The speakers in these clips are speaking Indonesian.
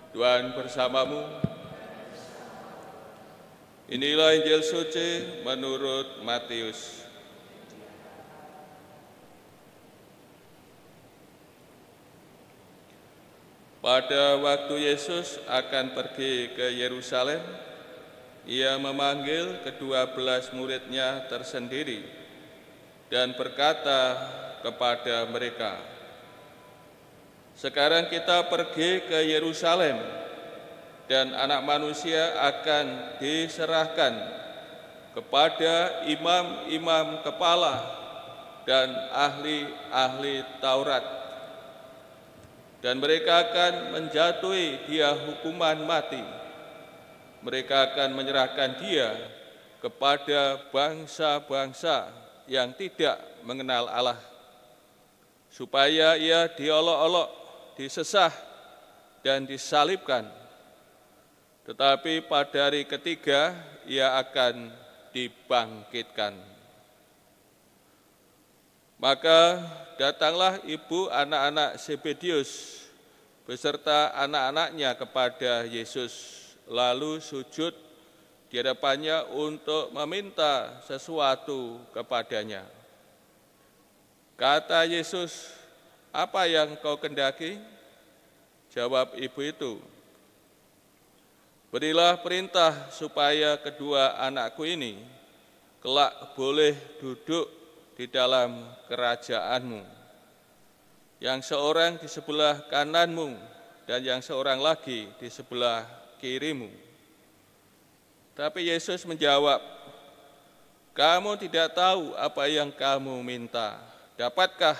Tuhan bersamamu. Inilah Injil suci menurut Matius. Pada waktu Yesus akan pergi ke Yerusalem, ia memanggil ke-12 muridnya tersendiri dan berkata kepada mereka, "Sekarang kita pergi ke Yerusalem, dan Anak Manusia akan diserahkan kepada imam-imam kepala dan ahli-ahli Taurat. Dan mereka akan menjatuhi dia hukuman mati. Mereka akan menyerahkan dia kepada bangsa-bangsa yang tidak mengenal Allah, supaya ia diolok-olok, disesah, dan disalibkan. Tetapi pada hari ketiga ia akan dibangkitkan." Maka datanglah ibu anak-anak Zebedius beserta anak-anaknya kepada Yesus, lalu sujud di hadapannya untuk meminta sesuatu kepadanya. Kata Yesus, "Apa yang kau kendaki?" Jawab ibu itu, "Berilah perintah supaya kedua anakku ini kelak boleh duduk di dalam kerajaan-Mu, yang seorang di sebelah kanan-Mu dan yang seorang lagi di sebelah kiri-Mu." Tapi Yesus menjawab, "Kamu tidak tahu apa yang kamu minta. Dapatkah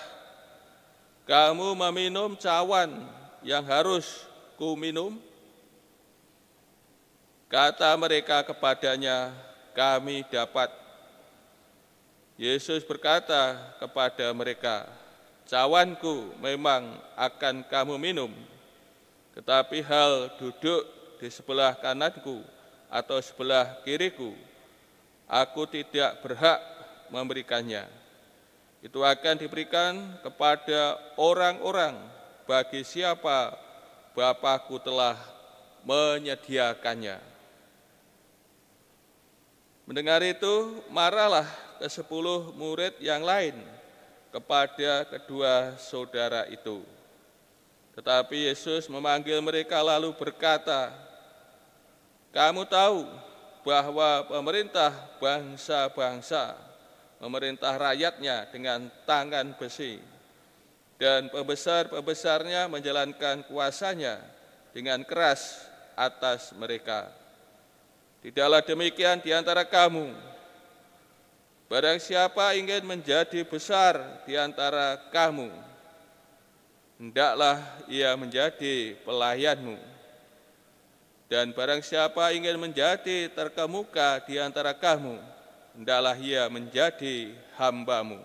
kamu meminum cawan yang harus kuminum?" Kata mereka kepadanya, "Kami dapat." Yesus berkata kepada mereka, "Cawanku memang akan kamu minum, tetapi hal duduk di sebelah kananku atau sebelah kiriku, aku tidak berhak memberikannya. Itu akan diberikan kepada orang-orang bagi siapa Bapa-Ku telah menyediakannya." Mendengar itu, marahlah ke-10 murid yang lain kepada kedua saudara itu. Tetapi Yesus memanggil mereka lalu berkata, "Kamu tahu bahwa pemerintah bangsa-bangsa memerintah rakyatnya dengan tangan besi, dan pembesar-pembesarnya menjalankan kuasanya dengan keras atas mereka. Tidaklah demikian di antara kamu. Barang siapa ingin menjadi besar di antara kamu, hendaklah ia menjadi pelayanmu. Dan barang siapa ingin menjadi terkemuka di antara kamu, hendaklah ia menjadi hambamu.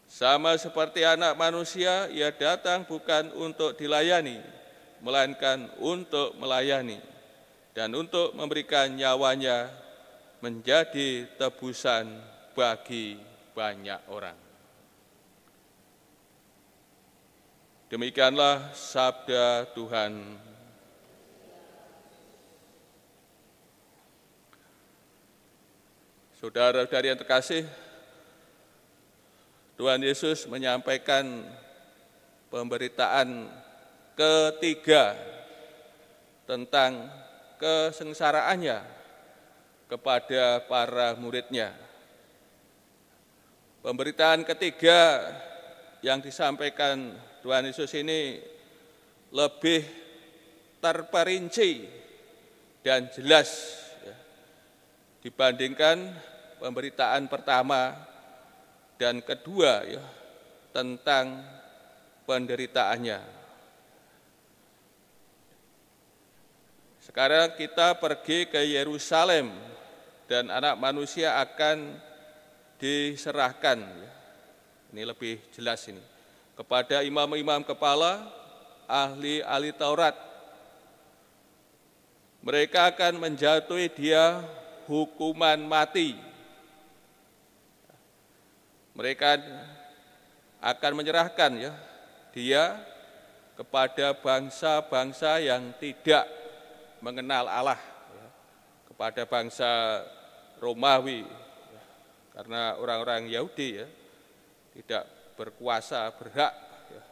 Sama seperti Anak Manusia, ia datang bukan untuk dilayani, melainkan untuk melayani, dan untuk memberikan nyawanya menjadi tebusan bagi banyak orang." Demikianlah sabda Tuhan. Saudara-saudari yang terkasih, Tuhan Yesus menyampaikan pemberitaan ketiga tentang kesengsaraannya kepada para muridnya. Pemberitaan ketiga yang disampaikan Tuhan Yesus ini lebih terperinci dan jelas dibandingkan pemberitaan pertama dan kedua tentang penderitaannya. Sekarang kita pergi ke Yerusalem dan Anak Manusia akan diserahkan, ini lebih jelas ini, kepada imam-imam kepala, ahli-ahli Taurat. Mereka akan menjatuhi dia hukuman mati. Mereka akan menyerahkan dia kepada bangsa-bangsa yang tidak mengenal Allah, ya, kepada bangsa Romawi, ya, karena orang-orang Yahudi ya, tidak berkuasa, berhak ya,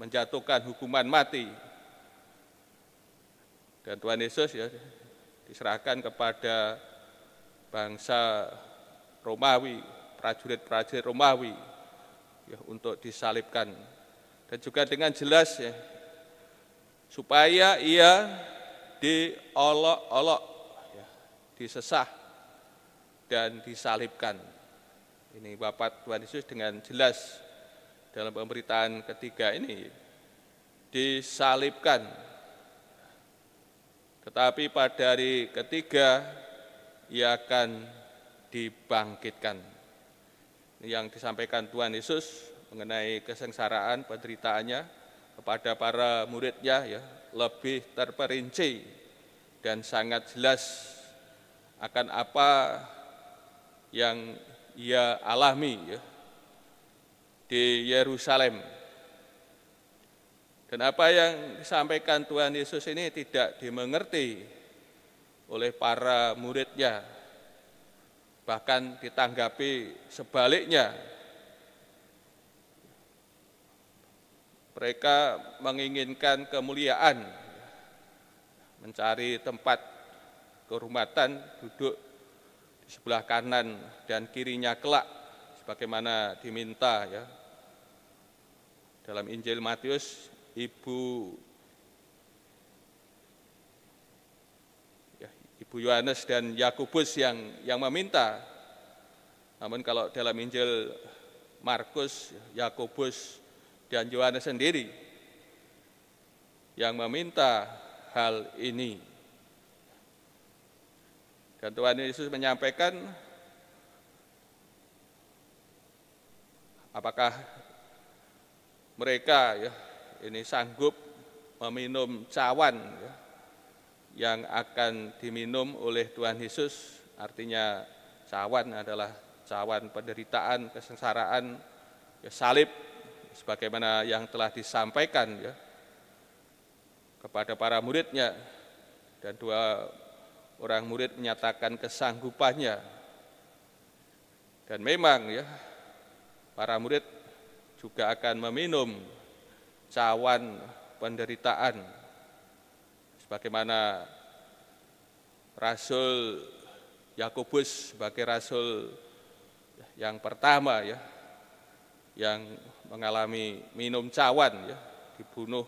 menjatuhkan hukuman mati. Dan Tuhan Yesus ya diserahkan kepada bangsa Romawi, prajurit-prajurit Romawi ya, untuk disalibkan. Dan juga dengan jelas ya, supaya ia diolok-olok, ya, disesah dan disalibkan. Ini Bapak Tuhan Yesus dengan jelas dalam pemberitaan ketiga ini, disalibkan. Tetapi pada hari ketiga ia akan dibangkitkan. Ini yang disampaikan Tuhan Yesus mengenai kesengsaraan penderitaannya kepada para muridnya ya, lebih terperinci dan sangat jelas akan apa yang ia alami ya, di Yerusalem. Dan apa yang disampaikan Tuhan Yesus ini tidak dimengerti oleh para muridnya, bahkan ditanggapi sebaliknya. Mereka menginginkan kemuliaan, mencari tempat kehormatan, duduk di sebelah kanan dan kirinya kelak, sebagaimana diminta ya dalam Injil Matius, Ibu Yohanes dan Yakobus yang meminta. Namun kalau dalam Injil Markus, Yakobus dan Yohanes sendiri yang meminta hal ini. Dan Tuhan Yesus menyampaikan, apakah mereka ya ini sanggup meminum cawan ya, yang akan diminum oleh Tuhan Yesus. Artinya cawan adalah cawan penderitaan, kesengsaraan, ya, salib, sebagaimana yang telah disampaikan ya kepada para muridnya, dan dua orang murid menyatakan kesanggupannya. Dan memang ya para murid juga akan meminum cawan penderitaan, sebagaimana Rasul Yakobus sebagai rasul yang pertama ya yang mengalami minum cawan ya, dibunuh.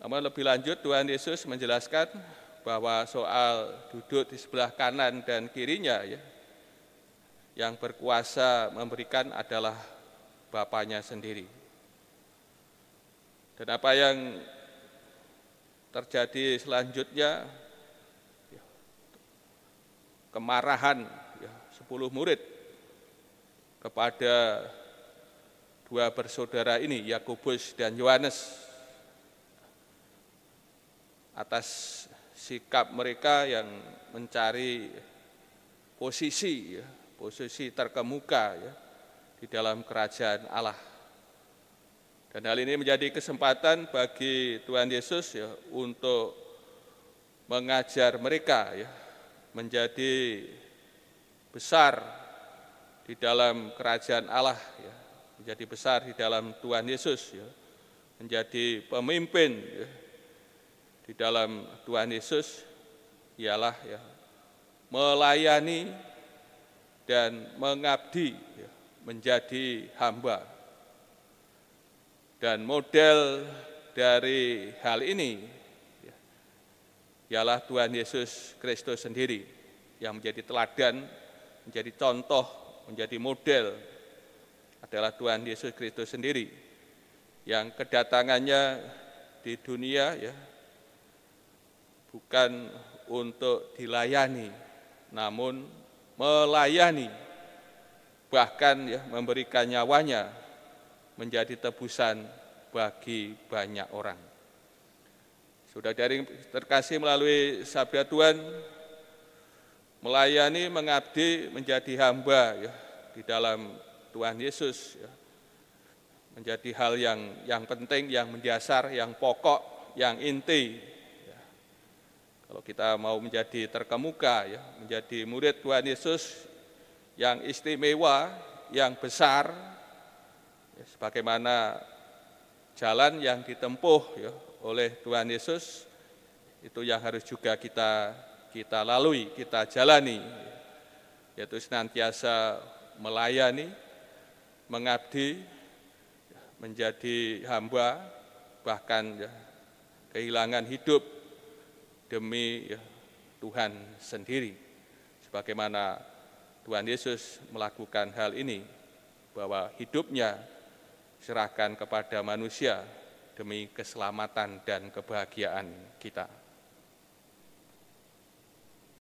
Namun lebih lanjut Tuhan Yesus menjelaskan bahwa soal duduk di sebelah kanan dan kirinya ya, yang berkuasa memberikan adalah Bapanya sendiri. Dan apa yang terjadi selanjutnya, ya, kemarahan ya, 10 murid kepada dua bersaudara ini, Yakobus dan Yohanes, atas sikap mereka yang mencari posisi ya, posisi terkemuka ya, di dalam kerajaan Allah. Dan hal ini menjadi kesempatan bagi Tuhan Yesus ya, untuk mengajar mereka ya, menjadi besar di dalam kerajaan Allah ya, menjadi besar di dalam Tuhan Yesus ya, menjadi pemimpin ya, di dalam Tuhan Yesus ialah ya, melayani dan mengabdi ya, menjadi hamba. Dan model dari hal ini ya, ialah Tuhan Yesus Kristus sendiri yang menjadi teladan, menjadi contoh, menjadi model adalah Tuhan Yesus Kristus sendiri yang kedatangannya di dunia ya bukan untuk dilayani, namun melayani, bahkan ya memberikan nyawanya menjadi tebusan bagi banyak orang. Saudara-saudari terkasih, melalui sabda Tuhan, melayani, mengabdi, menjadi hamba ya, di dalam Tuhan Yesus ya, menjadi hal yang penting, yang mendasar, yang pokok, yang inti. Ya. Kalau kita mau menjadi terkemuka, ya, menjadi murid Tuhan Yesus yang istimewa, yang besar, ya, sebagaimana jalan yang ditempuh ya, oleh Tuhan Yesus, itu yang harus juga kita lalui, kita jalani, yaitu senantiasa melayani, mengabdi, menjadi hamba, bahkan ya, kehilangan hidup demi ya, Tuhan sendiri. Sebagaimana Tuhan Yesus melakukan hal ini, bahwa hidupnya serahkan kepada manusia demi keselamatan dan kebahagiaan kita.